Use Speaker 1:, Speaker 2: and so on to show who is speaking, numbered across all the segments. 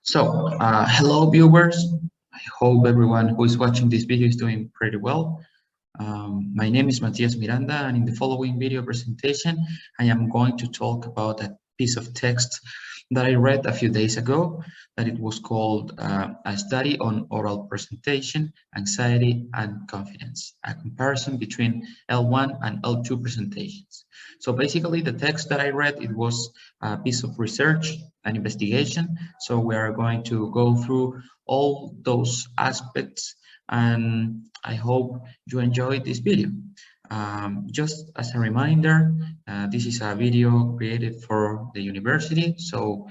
Speaker 1: Hello viewers. I hope everyone who is watching this video is doing pretty well. My name is Matias Miranda, and in the following video presentation, I am going to talk about a piece of text that I read a few days ago, that it was called A Study on Oral Presentation, Anxiety and Confidence, a comparison between L1 and L2 presentations. So basically the text that I read, it was a piece of research, an investigation. So we are going to go through all those aspects, and I hope you enjoyed this video. Just as a reminder, this is a video created for the university, so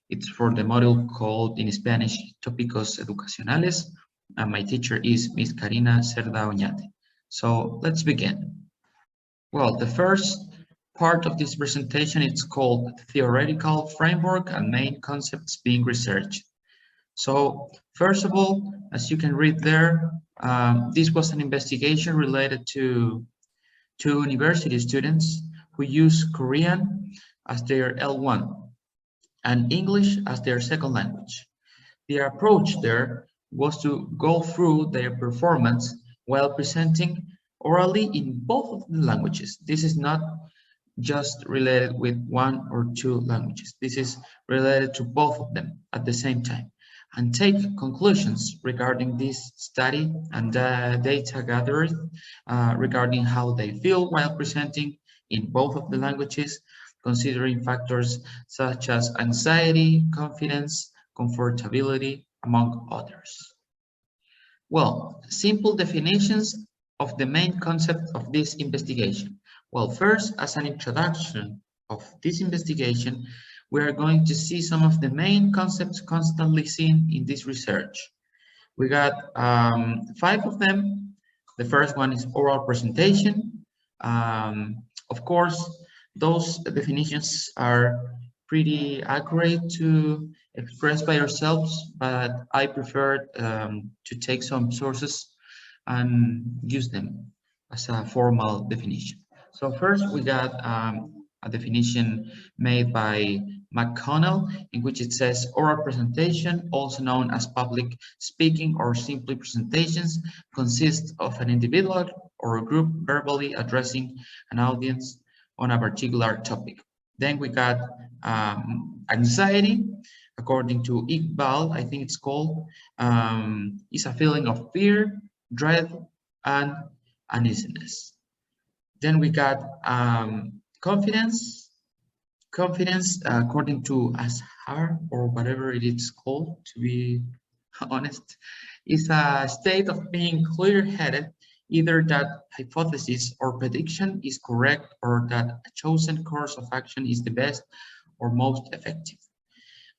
Speaker 1: it's for the module called in Spanish Tópicos Educacionales, and my teacher is Miss Karina Cerda Oñate. So let's begin. Well, the first part of this presentation, it's called Theoretical Framework and Main Concepts Being Researched. So first of all, as you can read there, this was an investigation related to two university students who use Korean as their L1 and English as their second language. Their approach there was to go through their performance while presenting orally in both of the languages. This is not just related with one or two languages. This is related to both of them at the same time, and take conclusions regarding this study and data gathered regarding how they feel while presenting in both of the languages, considering factors such as anxiety, confidence, comfortability, among others. Well, simple definitions of the main concept of this investigation. Well, first, as an introduction of this investigation, we are going to see some of the main concepts constantly seen in this research. We got 5 of them. The first one is oral presentation. Of course, those definitions are pretty accurate to express by ourselves, but I prefer to take some sources and use them as a formal definition. So first we got a definition made by McConnell, in which it says oral presentation, also known as public speaking or simply presentations, consists of an individual or a group verbally addressing an audience on a particular topic. Then we got anxiety, according to Iqbal, I think it's called, is a feeling of fear, dread, and uneasiness. Then we got confidence. Confidence, according to Ashar, or whatever it is called, to be honest, is a state of being clear-headed, either that hypothesis or prediction is correct or that a chosen course of action is the best or most effective.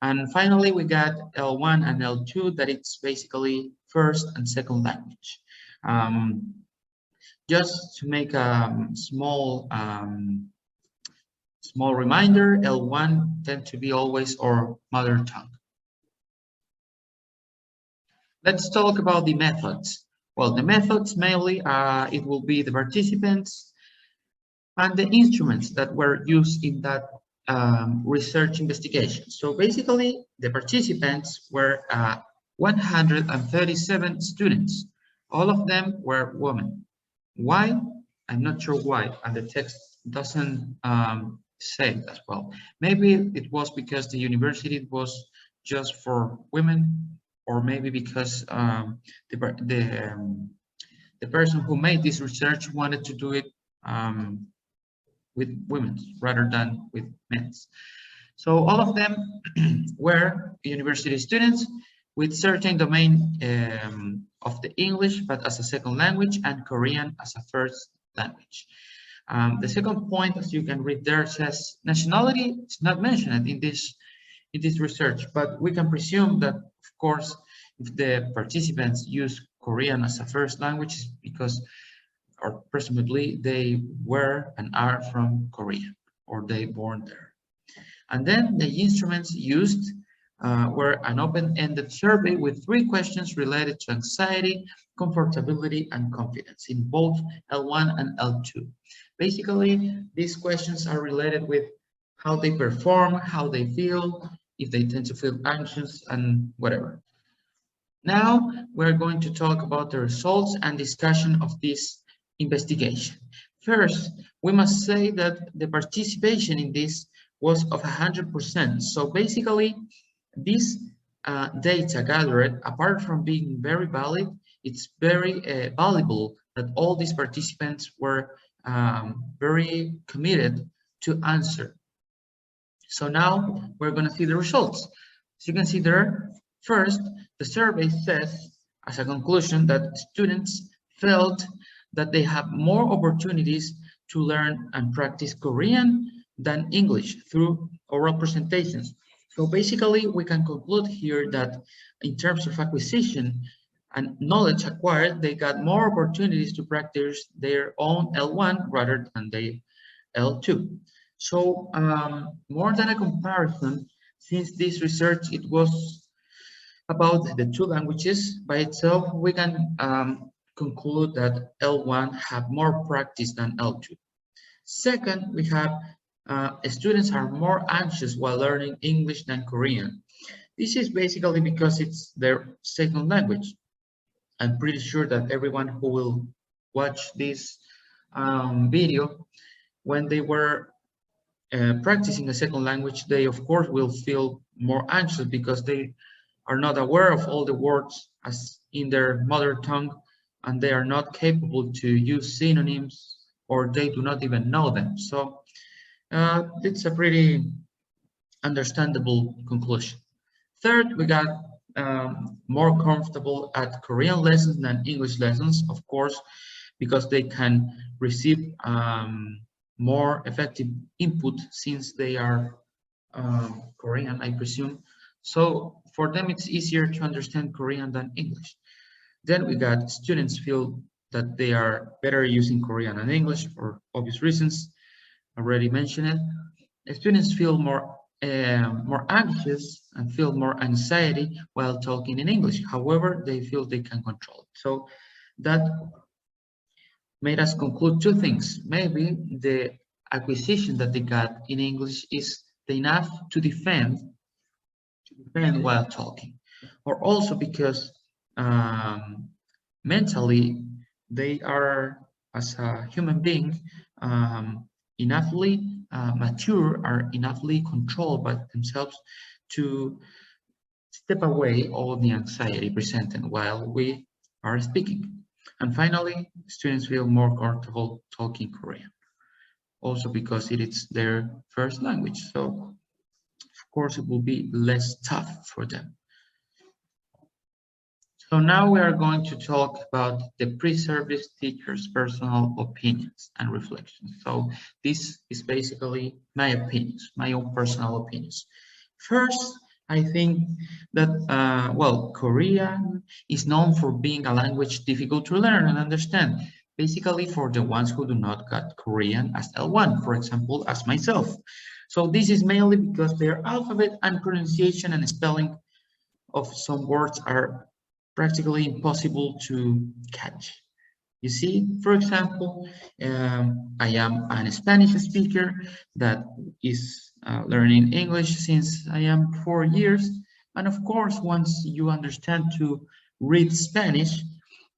Speaker 1: And finally, we got L1 and L2, that it's basically first and second language. Just to make a small reminder, L1 tend to be always our mother tongue. Let's talk about the methods. Well, the methods mainly, it will be the participants and the instruments that were used in that research investigation. So basically, the participants were 137 students. All of them were women. Why? I'm not sure why, and the text doesn't say as well. Maybe it was because the university was just for women, or maybe because the person who made this research wanted to do it with women rather than with men. So all of them were university students with certain domain of the English, but as a second language, and Korean as a first language. The second point, as you can read there, says nationality is not mentioned in this research, but we can presume that, of course, if the participants use Korean as a first language, because, or presumably, they were and are from Korea, or they born there. And then the instruments used were an open-ended survey with 3 questions related to anxiety, comfortability, and confidence in both L1 and L2. Basically, these questions are related with how they perform, how they feel if they tend to feel anxious and whatever. Now we're going to talk about the results and discussion of this investigation. First, we must say that the participation in this was of 100%. So basically, this data gathered, apart from being very valid, it's very valuable that all these participants were very committed to answer. So now we're going to see the results. As you can see there, first, the survey says as a conclusion that students felt that they have more opportunities to learn and practice Korean than English through oral presentations. So basically, we can conclude here that in terms of acquisition and knowledge acquired, they got more opportunities to practice their own L1 rather than their L2. So more than a comparison, since this research, it was about the two languages by itself, we can conclude that L1 have more practice than L2. Second, we have students are more anxious while learning English than Korean. This is basically because it's their second language. I'm pretty sure that everyone who will watch this video, when they were practicing a second language, they of course will feel more anxious because they are not aware of all the words as in their mother tongue, and they are not capable to use synonyms, or they do not even know them. So it's a pretty understandable conclusion. Third, we got more comfortable at Korean lessons than English lessons, of course, because they can receive more effective input since they are Korean, I presume. So for them, it's easier to understand Korean than English. Then we got students feel that they are better using Korean and English for obvious reasons. Already mentioned it. Students feel more anxious and feel more anxiety while talking in English. However, they feel they can control it. So that made us conclude two things. Maybe the acquisition that they got in English is enough to defend while talking, or also because mentally they are, as a human being, enoughly mature, are enoughly controlled by themselves to step away all the anxiety presented while we are speaking. And finally, students feel more comfortable talking Korean, also because it is their first language. So of course it will be less tough for them. So now we are going to talk about the pre-service teacher's personal opinions and reflections. So this is basically my opinions, my own personal opinions. First, I think that, well, Korean is known for being a language difficult to learn and understand, basically for the ones who do not got Korean as L1, for example, as myself. So this is mainly because their alphabet and pronunciation and spelling of some words are practically impossible to catch. You see, for example, I am a Spanish speaker that is learning English since I am 4 years. And of course, once you understand to read Spanish,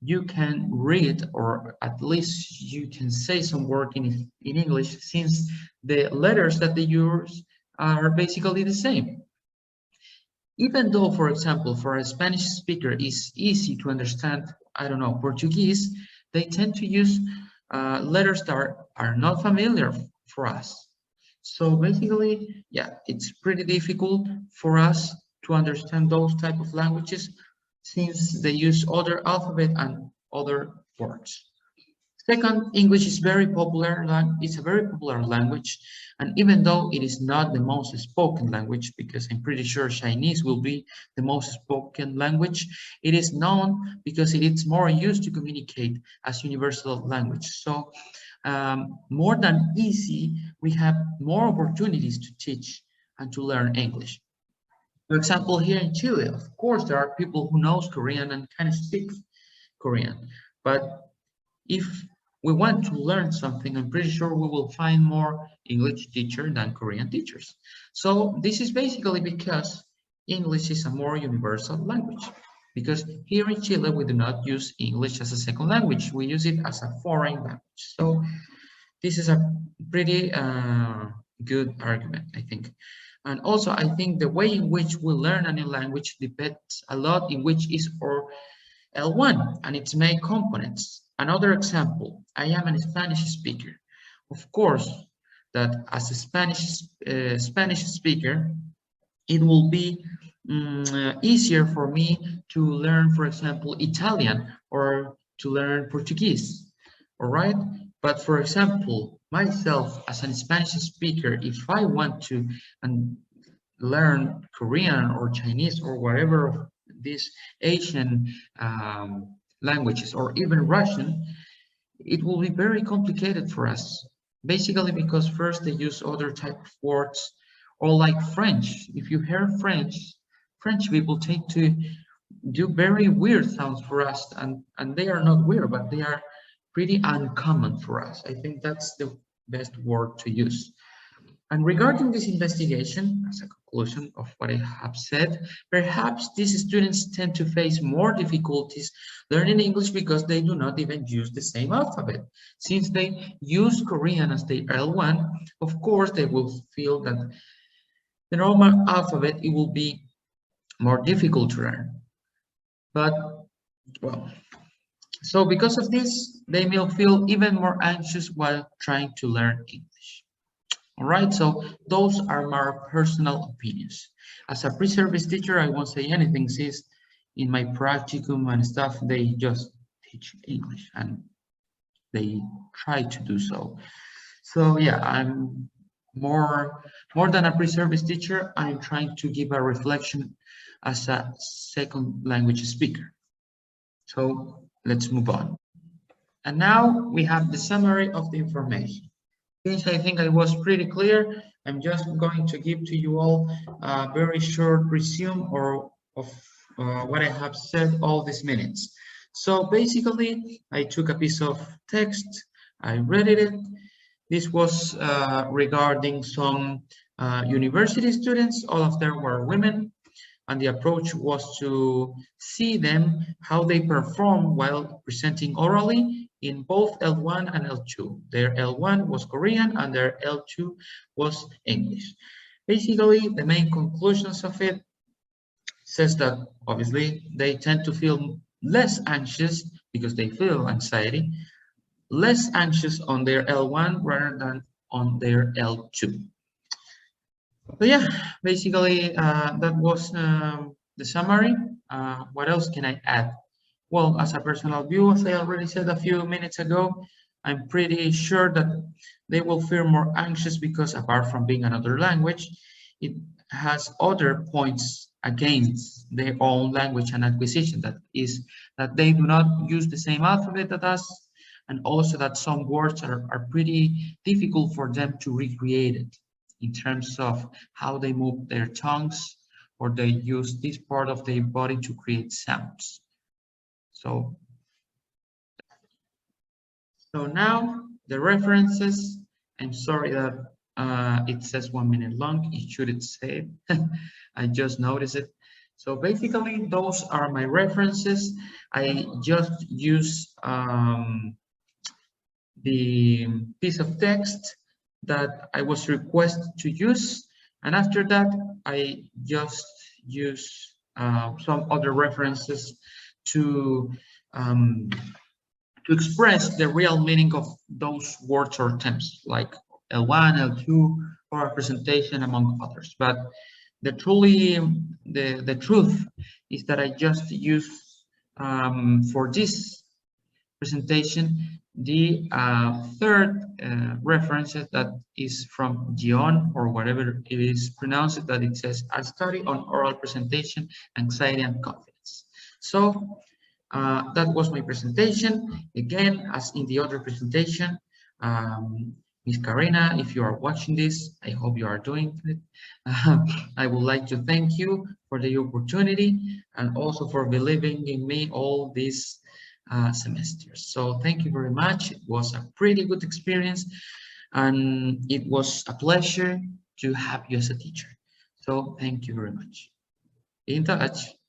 Speaker 1: you can read, or at least you can say some word in English, since the letters that they use are basically the same. Even though, for example, for a Spanish speaker, it's easy to understand, I don't know, Portuguese, they tend to use letters that are not familiar for us. So basically, yeah, it's pretty difficult for us to understand those type of languages since they use other alphabet and other words. Second, English is very popular. It's a very popular language, and even though it is not the most spoken language, because I'm pretty sure Chinese will be the most spoken language, it is known because it is more used to communicate as universal language. So more than easy, we have more opportunities to teach and to learn English. For example, here in Chile, of course, there are people who knows Korean and can speak Korean, but if we want to learn something, I'm pretty sure we will find more English teachers than Korean teachers. So this is basically because English is a more universal language. Because here in Chile, we do not use English as a second language. We use it as a foreign language. So this is a pretty good argument, I think. And also, I think the way in which we learn a new language depends a lot in which is our L1 and its main components. Another example, I am a Spanish speaker. Of course, that as a Spanish speaker, it will be easier for me to learn, for example, Italian or to learn Portuguese, all right? But for example, myself as a Spanish speaker, if I want to learn Korean or Chinese or whatever of these Asian languages or even Russian, it will be very complicated for us. Basically because first they use other type of words, or like French. If you hear French people tend to do very weird sounds for us, and they are not weird, but they are pretty uncommon for us. I think that's the best word to use. And regarding this investigation, as a conclusion of what I have said, perhaps these students tend to face more difficulties learning English because they do not even use the same alphabet. Since they use Korean as their L1, of course, they will feel that the normal alphabet, it will be more difficult to learn. But, well, so because of this, they may feel even more anxious while trying to learn English. All right, so those are my personal opinions. As a pre-service teacher, I won't say anything since in my practicum and stuff, they just teach English and they try to do so. So yeah, I'm more than a pre-service teacher, I'm trying to give a reflection as a second language speaker. So let's move on. And now we have the summary of the information. Since I think I was pretty clear, I'm just going to give to you all a very short resume or of what I have said all these minutes. So basically, I took a piece of text, I read it. This was regarding some university students, all of them were women, and the approach was to see them, how they perform while presenting orally in both L1 and L2. Their L1 was Korean and their L2 was English. Basically, the main conclusions of it says that obviously they tend to feel less anxious because they feel anxiety, less anxious on their L1 rather than on their L2. So yeah, basically that was the summary. What else can I add? Well, as a personal view, as I already said a few minutes ago, I'm pretty sure that they will feel more anxious because apart from being another language, it has other points against their own language and acquisition. That is that they do not use the same alphabet as us, and also that some words are pretty difficult for them to recreate it in terms of how they move their tongues or they use this part of their body to create sounds. So now the references, I'm sorry that it says 1 minute long, it shouldn't say it. I just noticed it. So basically those are my references. I just use the piece of text that I was requested to use, and after that I just use some other references to express the real meaning of those words or terms, like L1, L2, or a presentation, among others. But the truth is that I just use for this presentation the third reference that is from Gion, or whatever it is pronounced, that it says a study on oral presentation, anxiety and confidence. So that was my presentation. Again, as in the other presentation, Ms. Karina, if you are watching this, I hope you are doing it. I would like to thank you for the opportunity and also for believing in me all these semesters. So thank you very much. It was a pretty good experience, and it was a pleasure to have you as a teacher. So thank you very much. Be in touch.